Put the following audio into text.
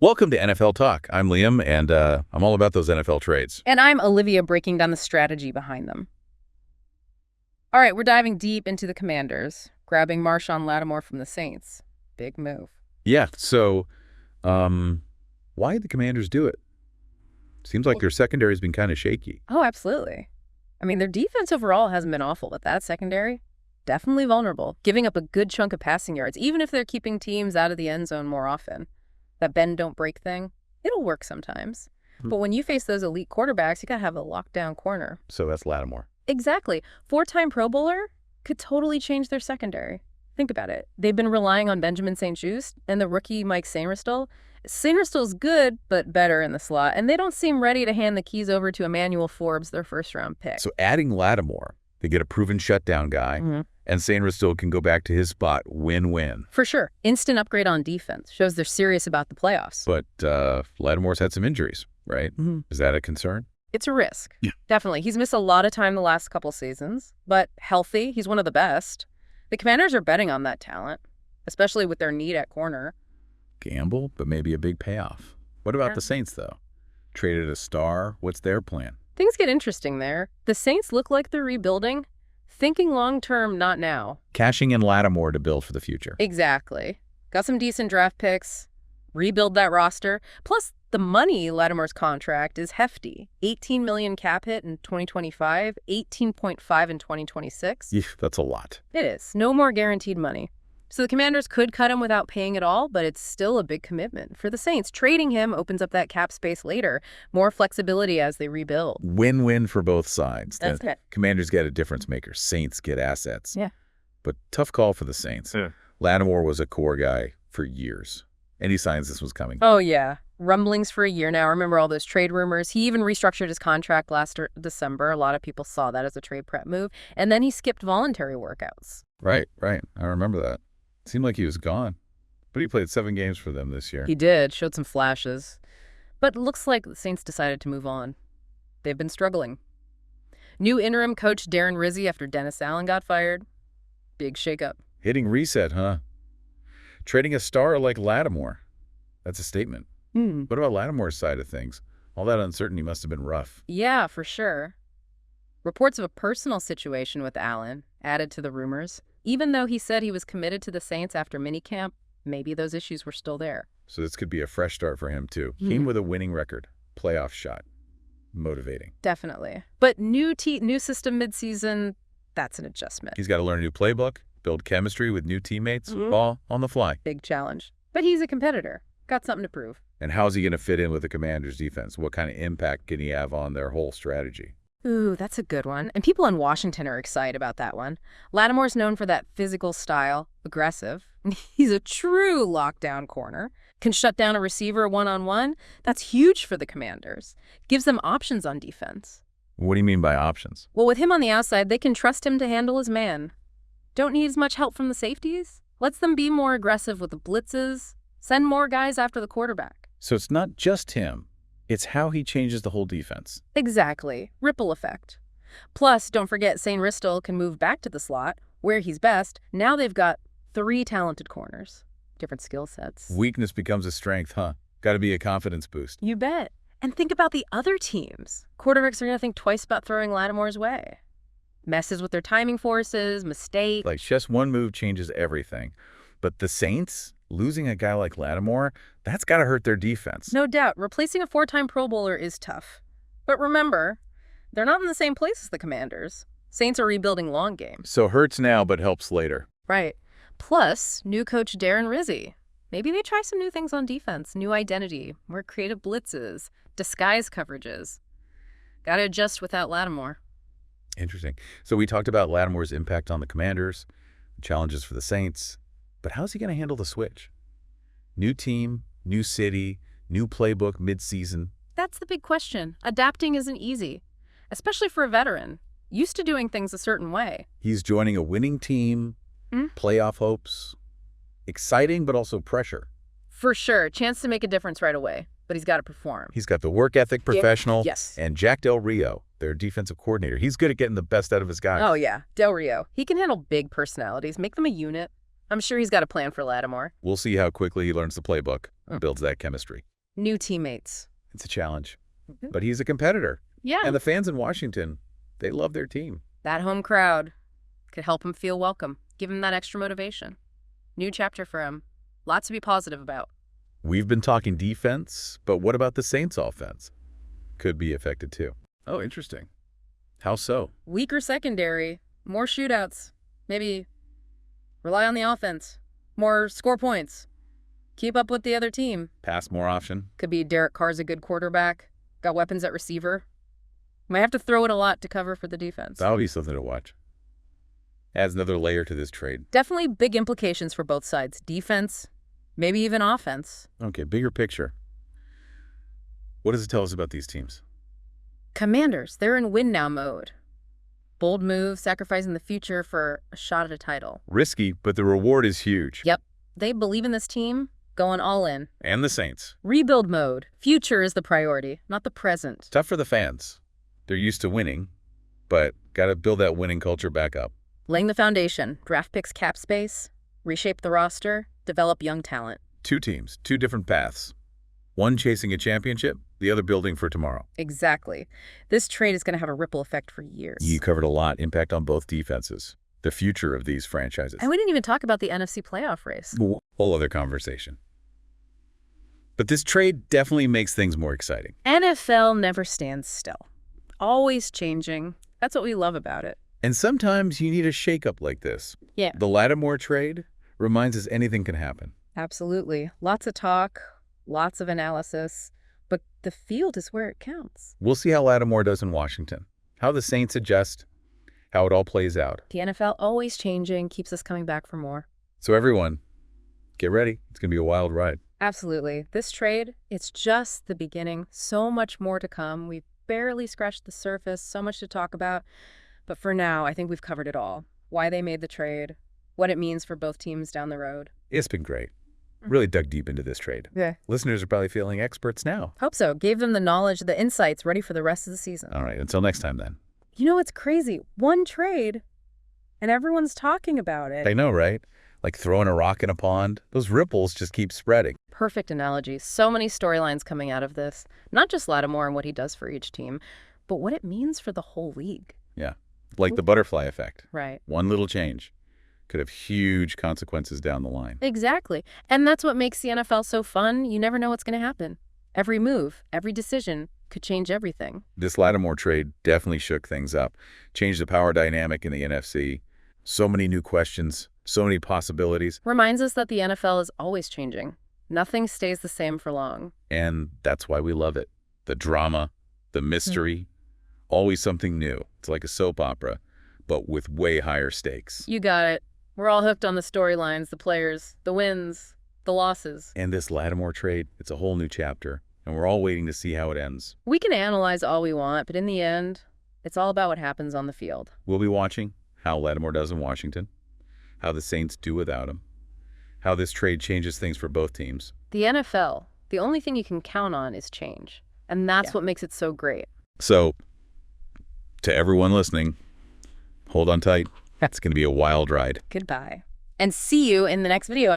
Welcome to NFL Talk. I'm Liam, and I'm all about those NFL trades. And I'm Olivia, breaking down the strategy behind them. All right, we're diving deep into the Commanders, grabbing Marshon Lattimore from the Saints. Big move. Yeah, so why did the Commanders do it? Seems like their secondary's been kind of shaky. Oh, absolutely. I mean, their defense overall hasn't been awful, but that secondary, definitely vulnerable, giving up a good chunk of passing yards, even if they're keeping teams out of the end zone more often. That bend, don't break thing, it'll work sometimes. But when you face those elite quarterbacks, you got to have a lockdown corner. So that's Lattimore. Exactly. Four-time Pro Bowler could totally change their secondary. Think about it. They've been relying on Benjamin St-Juste and the rookie Mike Sainristil. Sainristil's good, but better in the slot, and they don't seem ready to hand the keys over to Emmanuel Forbes, their first-round pick. So adding Lattimore, they get a proven shutdown guy, and Sainristil can go back to his spot, win-win. For sure. Instant upgrade on defense. Shows they're serious about the playoffs. But Lattimore's had some injuries, right? Is that a concern? It's a risk. Yeah. Definitely. He's missed a lot of time the last couple seasons, but healthy. He's one of the best. The Commanders are betting on that talent, especially with their need at corner. Gamble, but maybe a big payoff. What about the Saints, though? Traded a star. What's their plan? Things get interesting there. The Saints look like they're rebuilding. Thinking long-term, not now. Cashing in Lattimore to build for the future. Exactly. Got some decent draft picks. Rebuild that roster. Plus, the money Lattimore's contract is hefty. $18 million cap hit in 2025, $18.5 in 2026. Yeah, that's a lot. It is. No more guaranteed money. So the Commanders could cut him without paying at all, but it's still a big commitment. For the Saints, trading him opens up that cap space later. More flexibility as they rebuild. Win-win for both sides. That's it. Commanders get a difference maker. Saints get assets. Yeah. But tough call for the Saints. Yeah. Lattimore was a core guy for years. Any signs this was coming? Oh, yeah. Rumblings for a year now. Remember all those trade rumors? He even restructured his contract last December. A lot of people saw that as a trade prep move. And then he skipped voluntary workouts. Right. I remember that. Seemed like he was gone. But he played 7 games for them this year. He did. Showed some flashes. But it looks like the Saints decided to move on. They've been struggling. New interim coach Darren Rizzi after Dennis Allen got fired. Big shakeup. Hitting reset, huh? Trading a star like Lattimore. That's a statement. What about Lattimore's side of things? All that uncertainty must have been rough. Yeah, for sure. Reports of a personal situation with Allen added to the rumors. Even though he said he was committed to the Saints after minicamp, maybe those issues were still there. So this could be a fresh start for him, too. Came with a winning record. Playoff shot. Motivating. Definitely. But new system midseason, that's an adjustment. He's got to learn a new playbook, build chemistry with new teammates, all on the fly. Big challenge. But he's a competitor. Got something to prove. And how's he going to fit in with the Commanders' defense? What kind of impact can he have on their whole strategy? Ooh, that's a good one. And people in Washington are excited about that one. Lattimore's known for that physical style, aggressive. He's a true lockdown corner. Can shut down a receiver one-on-one. That's huge for the Commanders. Gives them options on defense. What do you mean by options? Well, with him on the outside, they can trust him to handle his man. Don't need as much help from the safeties. Lets them be more aggressive with the blitzes. Send more guys after the quarterback. So it's not just him. It's how he changes the whole defense. Exactly. Ripple effect. Plus, don't forget Sainristil can move back to the slot, where he's best. Now they've got 3 talented corners. Different skill sets. Weakness becomes a strength, huh? Got to be a confidence boost. You bet. And think about the other teams. Quarterbacks are going to think twice about throwing Lattimore's way. Messes with their timing forces, mistakes. Like, just one move changes everything. But the Saints, losing a guy like Lattimore, that's got to hurt their defense. No doubt. Replacing a 4-time Pro Bowler is tough. But remember, they're not in the same place as the Commanders. Saints are rebuilding long game. So hurts now, but helps later. Right. Plus, new coach Darren Rizzi. Maybe they try some new things on defense, new identity, more creative blitzes, disguise coverages. Got to adjust without Lattimore. Interesting. So we talked about Lattimore's impact on the Commanders, challenges for the Saints. But how's he going to handle the switch? New team, new city, new playbook mid-season. That's the big question. Adapting isn't easy, especially for a veteran, used to doing things a certain way. He's joining a winning team, playoff hopes. Exciting, but also pressure. For sure. Chance to make a difference right away, but he's got to perform. He's got the work ethic professional. Yes. And Jack Del Rio, their defensive coordinator. He's good at getting the best out of his guys. Oh, yeah. Del Rio. He can handle big personalities, make them a unit. I'm sure he's got a plan for Lattimore. We'll see how quickly he learns the playbook. builds that chemistry. New teammates. It's a challenge, but he's a competitor. Yeah. And the fans in Washington, they love their team. That home crowd could help him feel welcome, give him that extra motivation. New chapter for him. Lots to be positive about. We've been talking defense, but what about the Saints offense? Could be affected too. Oh, interesting. How so? Weaker secondary, more shootouts. Maybe rely on the offense. More score points. Keep up with the other team. Pass more option. Could be Derek Carr's a good quarterback. Got weapons at receiver. Might have to throw it a lot to cover for the defense. That'll be something to watch. Adds another layer to this trade. Definitely big implications for both sides. Defense, maybe even offense. Okay, bigger picture. What does it tell us about these teams? Commanders, they're in win-now mode. Bold move, sacrificing the future for a shot at a title. Risky, but the reward is huge. Yep. They believe in this team, going all in. And the Saints. Rebuild mode. Future is the priority, not the present. Tough for the fans. They're used to winning, but got to build that winning culture back up. Laying the foundation, draft picks, cap space, reshape the roster, develop young talent. Two teams, two different paths. One chasing a championship, the other building for tomorrow. Exactly. This trade is going to have a ripple effect for years. You covered a lot, impact on both defenses, the future of these franchises. And we didn't even talk about the NFC playoff race. Whole other conversation. But this trade definitely makes things more exciting. NFL never stands still. Always changing. That's what we love about it. And sometimes you need a shakeup like this. Yeah. The Lattimore trade reminds us anything can happen. Absolutely. Lots of talk, lots of analysis, but the field is where it counts. We'll see how Lattimore does in Washington, how the Saints adjust, how it all plays out. The NFL always changing, keeps us coming back for more. So everyone, get ready. It's going to be a wild ride. Absolutely. This trade, it's just the beginning. So much more to come. We've barely scratched the surface, so much to talk about. But for now, I think we've covered it all. Why they made the trade, what it means for both teams down the road. It's been great. Really dug deep into this trade. Yeah. Listeners are probably feeling experts now. Hope so. Gave them the knowledge, the insights, ready for the rest of the season. All right, until next time then. You know what's crazy? One trade, and everyone's talking about it. I know, right? Like throwing a rock in a pond. Those ripples just keep spreading. Perfect analogy. So many storylines coming out of this. Not just Lattimore and what he does for each team, but what it means for the whole league. Yeah, like the butterfly effect. Right. One little change could have huge consequences down the line. Exactly. And that's what makes the NFL so fun. You never know what's going to happen. Every move, every decision could change everything. This Lattimore trade definitely shook things up, changed the power dynamic in the NFC. So many new questions, so many possibilities. Reminds us that the NFL is always changing. Nothing stays the same for long. And that's why we love it. The drama, the mystery, always something new. It's like a soap opera, but with way higher stakes. You got it. We're all hooked on the storylines, the players, the wins, the losses. And this Lattimore trade, it's a whole new chapter, and we're all waiting to see how it ends. We can analyze all we want, but in the end, it's all about what happens on the field. We'll be watching how Lattimore does in Washington, how the Saints do without him, how this trade changes things for both teams. The NFL, the only thing you can count on is change. And that's what makes it so great. So, to everyone listening, hold on tight. It's going to be a wild ride. Goodbye. And see you in the next video.